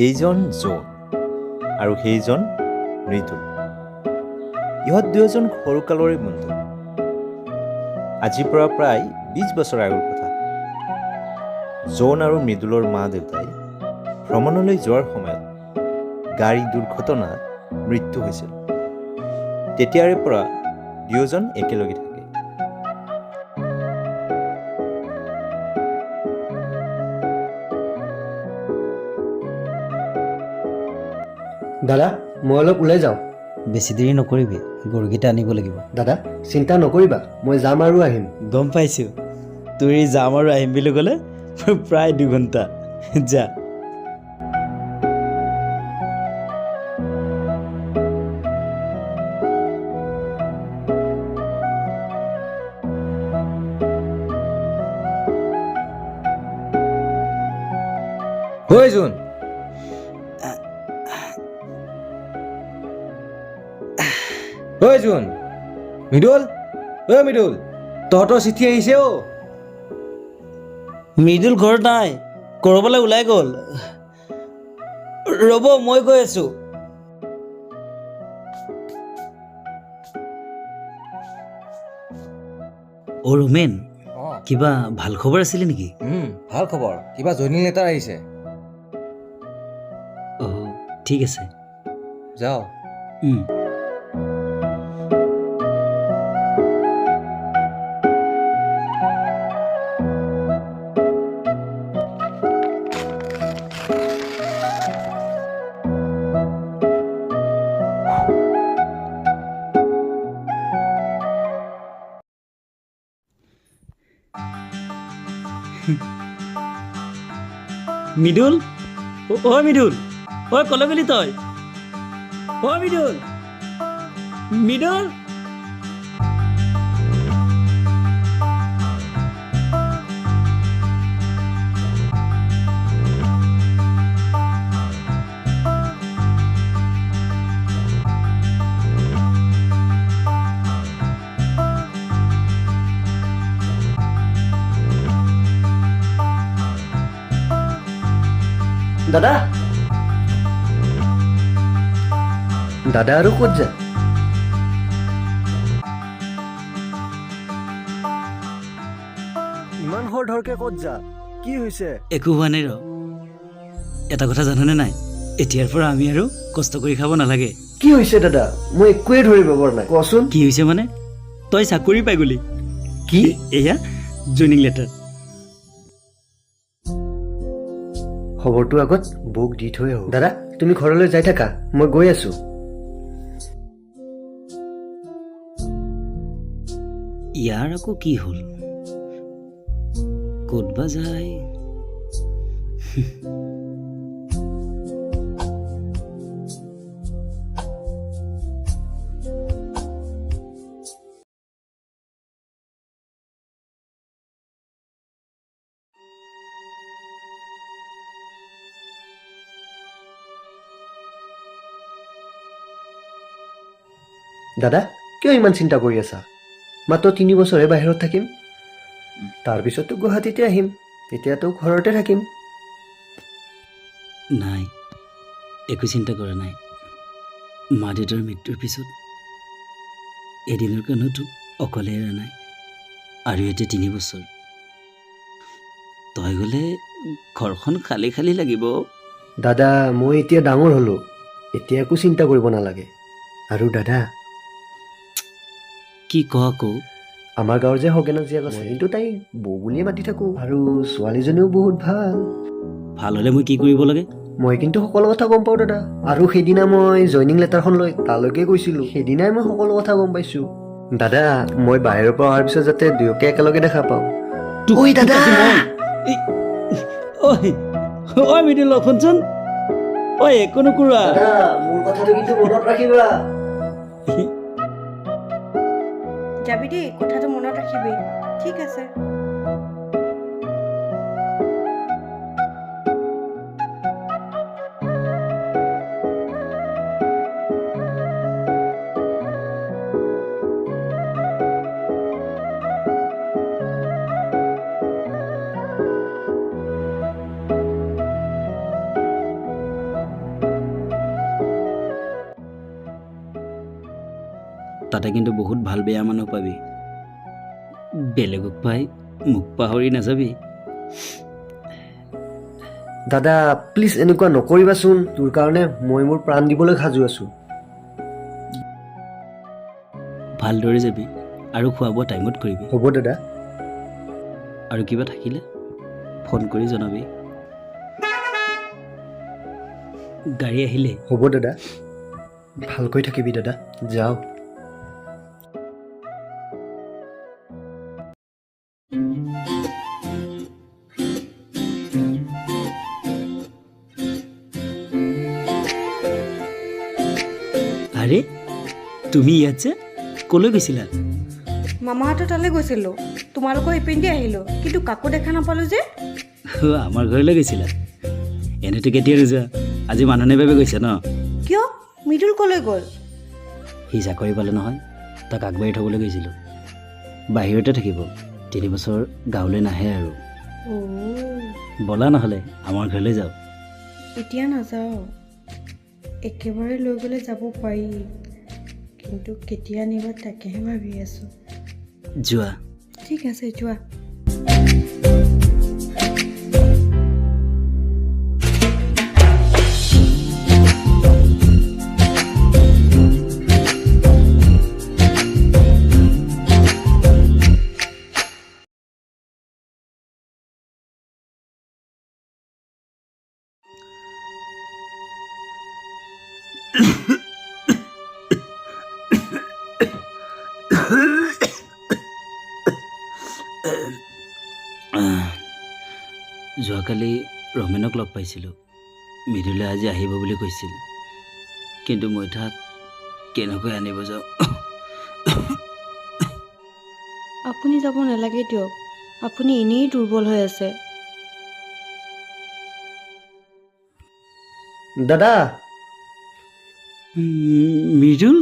এইজন জোন আৰু সেইজন মৃদুল। ইহঁত দুয়োজন সৰুকালৰে বন্ধু। আজিৰ পৰা প্ৰায় 20 বছৰ আগৰ কথা। জোন আৰু মৃদুলৰ মা দেউতাই ভ্ৰমণলৈ যোৱাৰ সময়ত গাড়ী দুৰ্ঘটনাত মৃত্যু হৈছিল। তেতিয়াৰে পৰা দুয়োজন একেলগে থাকে। দাদা, মই অলপ ওলাই যাওঁ। বেছি দেৰি নকৰিবি, গৰুকেইটা আনিব লাগিব। দাদা, চিন্তা নকৰিবা, মই যাম আৰু আহিম। গম পাইছোঁ, তোৰ এই যাম আৰু আহিম বুলি ক'লে প্ৰায় 2 ঘণ্টা। যা। ঐ জোন, ঐ জোন, মৃদুল, ঐ মৃদুল, তহঁতৰ চিঠি আহিছে অ'। মৃদুল ঘৰত নাই, ক'ৰবালৈ ওলাই গ'ল। ৰ'ব, মই গৈ আছোঁ। অ' ৰোমেন, কিবা ভাল খবৰ আছিলে নেকি? ভাল খবৰ, কিবা জইনিং লেটাৰ আহিছে। অঁ, ঠিক আছে। যাওঁ। মৃদুল, ঐ মৃদুল, ঐ ক'লৈ গ'লি তই? ঐ মৃদুল, মৃদুল। দাদা, দাদা আৰু ক'ত যায়? ইমান খৰধৰকে ক'ত যা? কি হৈছে? একো হোৱা নাই ৰ। এটা কথা জাননে নাই, এতিয়াৰ পৰা আমি আৰু কষ্ট কৰি খাব নালাগে। কি হৈছে দাদা? মই একোৱে ধৰিব পৰা নাই, কচোন। কি হৈছে মানে? তই চাকৰি পাই গ'লি। কি? এয়া জইনিং লেটাৰ। খবৰটো আগত বৌক দি থৈ আহোঁ। দাদা, তুমি ঘৰলৈ যাই থাকা, মই গৈ আছো। ইয়াৰ আকৌ কি হ'ল? ক'ত বা যায়? দাদা, কিয় ইমান চিন্তা কৰি আছা? মাত্ৰ 3 বছৰহে বাহিৰত থাকিম, তাৰপিছতো গুৱাহাটীতে আহিম, তেতিয়াতো ঘৰতে থাকিম। নাই, একো চিন্তা কৰা নাই। মা দেউতাৰ মৃত্যুৰ পিছত এদিনৰ কাৰণেও তোক অকলে এৰা নাই। আৰু এতিয়া 3 বছৰ তই গ'লে ঘৰখন খালী খালী লাগিব। দাদা, মই এতিয়া ডাঙৰ হ'লো, এতিয়া একো চিন্তা কৰিব নালাগে। আৰু দাদা, কি ক আকৌ? আমাৰ গাঁৱৰ যে হকেনৰ জীয়েক আছে, কিন্তু তাই বৌ বুলিয়ে মাতি থাকো, আৰু ছোৱালীজনীও বহুত ভাল। ভাল হ'লে মই কি কৰিব লাগে? মই কিন্তু সকলো কথা গম পাওঁ দাদা। আৰু সেইদিনা মই জইনিং লেটাৰখন লৈ তালৈকে গৈছিলো, সেইদিনাই মই সকলো কথা গম পাইছো। দাদা, মই বাহিৰৰ পৰা অহাৰ পিছত যাতে দুয়োকে একেলগে দেখা পাওঁ। ঐ দাদা! ঐ মৃদুল, শুনচোন। ঐ, একো নকৰা। মোৰ কথাটো কিন্তু মনত ৰাখিবা। যাবি দেই, কথাটো মনত ৰাখিবি। ঠিক আছে। তাতে কিন্তু বহুত ভাল বেয়া মানুহ পাবি বেলেগক পাই মোক পাহৰি নাযাবি দাদা প্লিজ এনেকুৱা নকৰিবাচোন তোৰ কাৰণে মই মোৰ প্ৰাণ দিবলৈ সাজু আছোঁ ভালদৰে যাবি আৰু খোৱা বোৱা টাইমত কৰিবি হ'ব দাদা আৰু কিবা থাকিলে ফোন কৰি জনাবি গাড়ী আহিলে হ'ব দাদা ভালকৈ থাকিবি দাদা যাওঁ আৰে তুমি ইয়াত যে ক'লৈ গৈছিলা মামাহঁতৰ তালৈ গৈছিলোঁ তোমালোকৰ ইপিনেদি আহিলোঁ কিন্তু কাকো দেখা নাপালোঁ যে আমাৰ ঘৰলৈ গৈছিলা এনেতো কেতিয়া নোযোৱা আজি মানুহে বাবে গৈছে ন কিয় মৃদুল ক'লৈ গ'ল সি চাকৰি পালে নহয় তাক আগবাঢ়ি থ'বলৈ গৈছিলোঁ বাহিৰতে থাকিব 3 বছৰ গাঁৱলৈ নাহে আৰু ব'লা নহ'লে আমাৰ ঘৰলৈ যাওঁ এতিয়া নাযাওঁ একেবাৰে লৈ গ'লে যাব পাৰি কিন্তু কেতিয়া নিবা তাকেহে ভাবি আছোঁ যোৱা ঠিক আছে যোৱা যোৱাকালি ৰমেনক লগ পাইছিলোঁ মৃদুলে আজি আহিব বুলি কৈছিল কিন্তু মই তাক কেনেকৈ আনিব যাওঁ আপুনি যাব নালাগে দিয়ক আপুনি এনেই দুৰ্বল হৈ আছে দাদা মৃদুল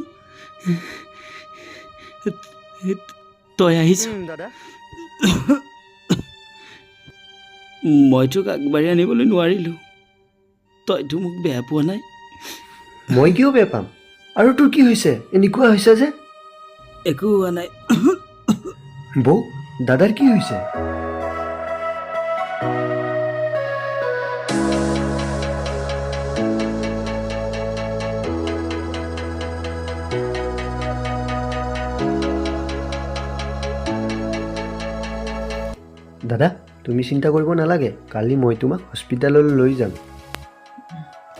তই আহিছ দাদা মই তোক আগবাঢ়ি আনিবলৈ নোৱাৰিলোঁ তইতো মোক বেয়া পোৱা নাই মই কিয় বেয়া পাম আৰু তোৰ কি হৈছে এনেকুৱা হৈছে যে একো হোৱা নাই বৌ দাদাৰ কি হৈছে দাদা তুমি চিন্তা কৰিব নালাগে কালি মই তোমাক হস্পিটেললৈ লৈ যাম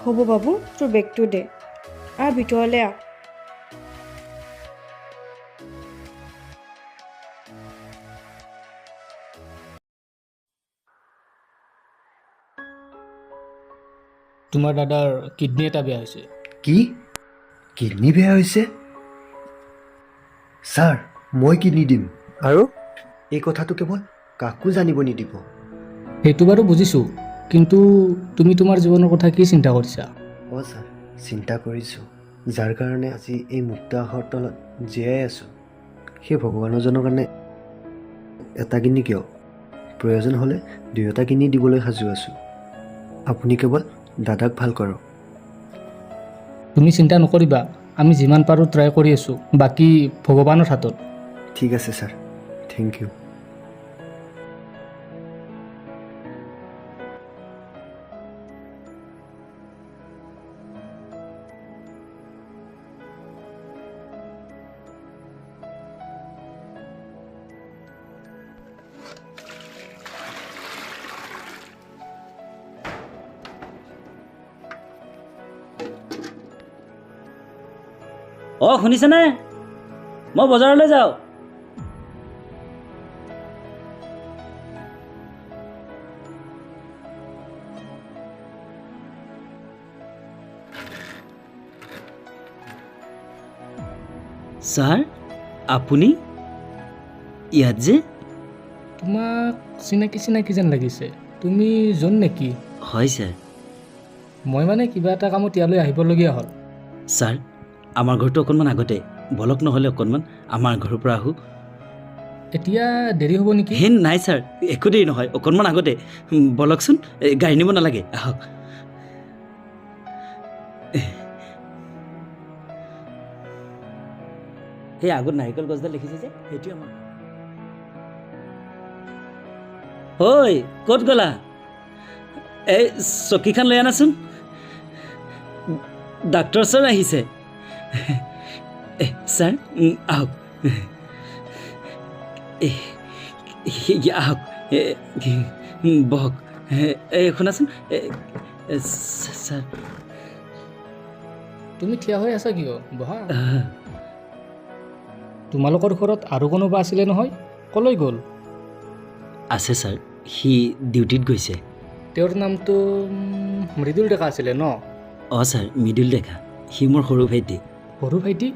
হ'ব বাবু তোৰ বেগটো দে ভিতৰলৈ আহ তোমাৰ দাদাৰ কিডনী এটা বেয়া হৈছে কি কিডনী বেয়া হৈছে ছাৰ মই কিডনী দিম আৰু এই কথাটো কেৱল কাকো জানিব নিদিব সেইটো বাৰু বুজিছোঁ কিন্তু তুমি তোমাৰ জীৱনৰ কথা কি চিন্তা কৰিছা অঁ ছাৰ চিন্তা কৰিছোঁ যাৰ কাৰণে আজি এই মুক্ত আকাশৰ তলত জীয়াই আছোঁ সেই ভগৱানজনৰ কাৰণে এটা কিডনী কিয় প্ৰয়োজন হ'লে 2টা কিডনী দিবলৈ সাজু আছোঁ আপুনি কেৱল দাদাক ভাল কৰক তুমি চিন্তা নকৰিবা আমি যিমান পাৰোঁ ট্ৰাই কৰি আছোঁ বাকী ভগৱানৰ হাতত ঠিক আছে ছাৰ থেংক ইউ অঁ শুনিছেনে মই বজাৰলৈ যাওঁ ছাৰ আপুনি ইয়াত যে তোমাক চিনাকি চিনাকি যেন লাগিছে তুমি জোন নেকি হয় ছাৰ মই মানে কিবা এটা কামত ইয়ালৈ আহিবলগীয়া হ'ল ছাৰ আমাৰ ঘৰটো অকণমান আগতে বলক নহ'লে অকণমান আমাৰ ঘৰৰ পৰা আহোঁ এতিয়া দেৰি হ'ব নেকি হে নাই ছাৰ একো দেৰি নহয় অকণমান আগতে বলকচোন গাড়ী নিব নালাগে আহক সেই আগত নাৰিকল গছডাল দেখিছে যে সেইটোৱে আমাৰ ঐ ক'ত গ'লা এই চকীখন লৈ আনাচোন ডাক্তৰ ছাৰ আহিছে ছাৰ আহক আহক বহক এই শুনাচোন ছাৰ তুমি থিয় হৈ আছা কিয় বহা তোমালোকৰ ঘৰত আৰু কোনোবা আছিলে নহয় কলৈ গ'ল আছে ছাৰ সি ডিউটিত গৈছে তেওঁৰ নামটো মৃদুল ডেকা আছিলে ন অঁ ছাৰ মৃদুল ডেকা সি মোৰ সৰু ভাইটি সৰু ভাইটি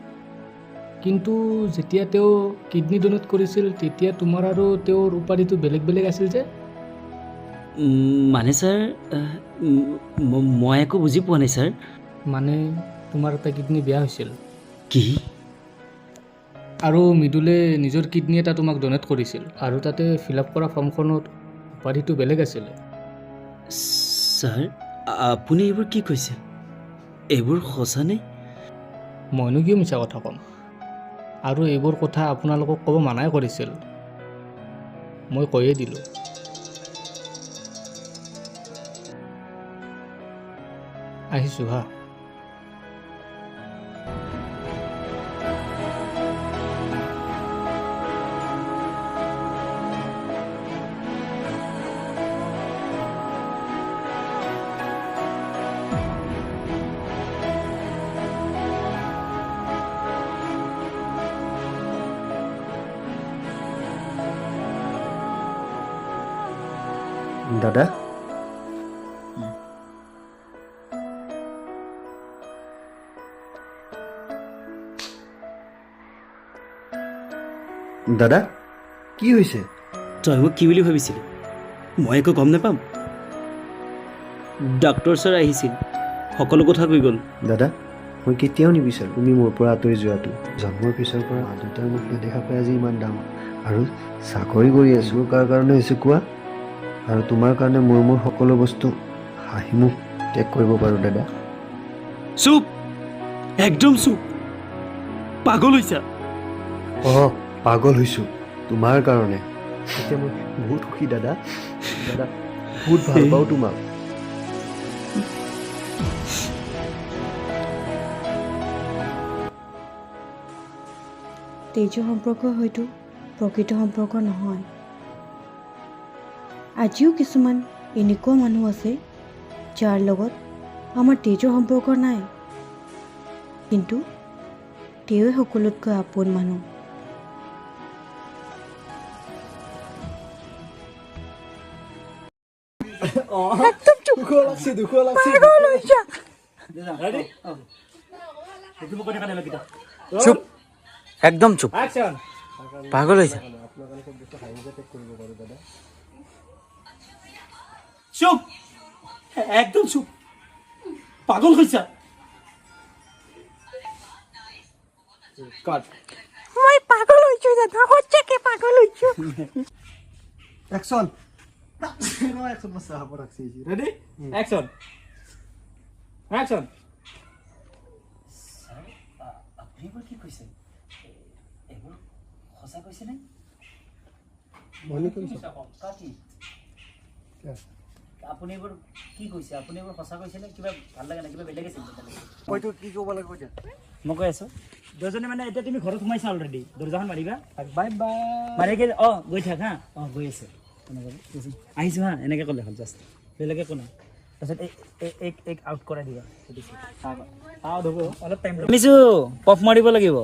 কিন্তু যেতিয়া তেওঁ কিডনী ডনেট কৰিছিল তেতিয়া তোমাৰ আৰু তেওঁৰ উপাধিটো বেলেগ বেলেগ আছিল যে মানে ছাৰ মই একো বুজি পোৱা নাই ছাৰ মানে তোমাৰ এটা কিডনী বেয়া হৈছিল কি আৰু মৃদুলে নিজৰ কিডনী এটা তোমাক ডনেট কৰিছিল আৰু তাতে ফিল আপ কৰা ফৰ্মখনত উপাধিটো বেলেগ আছিলে ছাৰ আপুনি এইবোৰ কি কৈছে এইবোৰ সঁচা নে মইনো কিয় মিছা কথা ক'ম আৰু এইবোৰ কথা আপোনালোকক ক'ব মানাই কৰিছিল মই কৈয়ে দিলোঁ আহিছোঁ হা দাদা দাদা কি হৈছে তই মোক কি বুলি ভাবিছিলি মই একো গম নাপাম ডাক্তৰ ছাৰ আহিছিল সকলো কথা কৈ গ'ল দাদা মই কেতিয়াও নিবিচাৰোঁ তুমি মোৰ পৰা আঁতৰি যোৱাটো জন্মৰ পিছৰ পৰা মা দেউতাই মোক নেদেখা পাই আজি ইমান ডাঙৰ আৰু চাকৰি কৰি আছোঁ কাৰ কাৰণে হৈছে কোৱা আৰু তোমাৰ কাৰণে মোৰ সকলো বস্তু হাঁহি মুখ ত্যাগ কৰিব পাৰোঁ দাদা চুপ একদম চুপ পাগল হৈছা অঁ পাগল হৈছোঁ তোমাৰ কাৰণে এতিয়া মই বহুত সুখী দাদা দাদা বহুত ভাল পাওঁ তোমাক তেজ সম্পৰ্ক হয়তো প্ৰকৃত সম্পৰ্ক নহয় আজিও কিছুমান এনেকুৱা মানুহ আছে যাৰ লগত আমাৰ তেজৰ সম্পৰ্ক নাই কিন্তু তেওঁৱে সকলোতকৈ আপোন মানুহ চুপ একদম চুপ পাগল হৈছে চুপ একদম চুপ পাগল হৈছা মই পাগল হৈছোঁ দাদা সঁচাকৈ পাগল হৈছোঁ একশ্যন ৰেডি একশ্যন একশ্যন আপুনি এইবোৰ কি কৈছে এইবোৰ সঁচা কৈছে নে আপুনি এইবোৰ কি কৈছে আপুনি এইবোৰ সঁচা কৈছে নে কিবা ভাল লাগে না কিবা বেলেগ আছিল মইতো কি ক'ব লাগিব এতিয়া মই কৈ আছোঁ দুজনে মানে এতিয়া তুমি ঘৰত সোমাইছা অলৰেডি দৰ্জাখন মাৰিবা বাই বাই মাৰি কি অঁ গৈ থাক হা অঁ গৈ আছে আহিছোঁ হা এনেকৈ ক'লে হ'ল জাষ্ট বেলেগ একো নাই তাৰপিছত এক আউট কৰাই দিবা অলপ টাইম শুনিছোঁ পফ মাৰিব লাগিব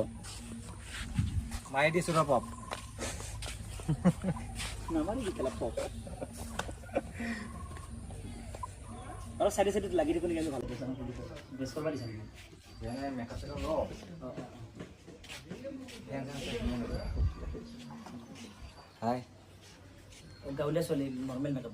মাৰি দিছোঁ ন পপ অলপ চাইডে চাইডে লাগি দিব নেকি ভাল বেছ কৰিব দিছা হাই গাঁৱলীয়া ছোৱালী নৰ্মেল মেকআপ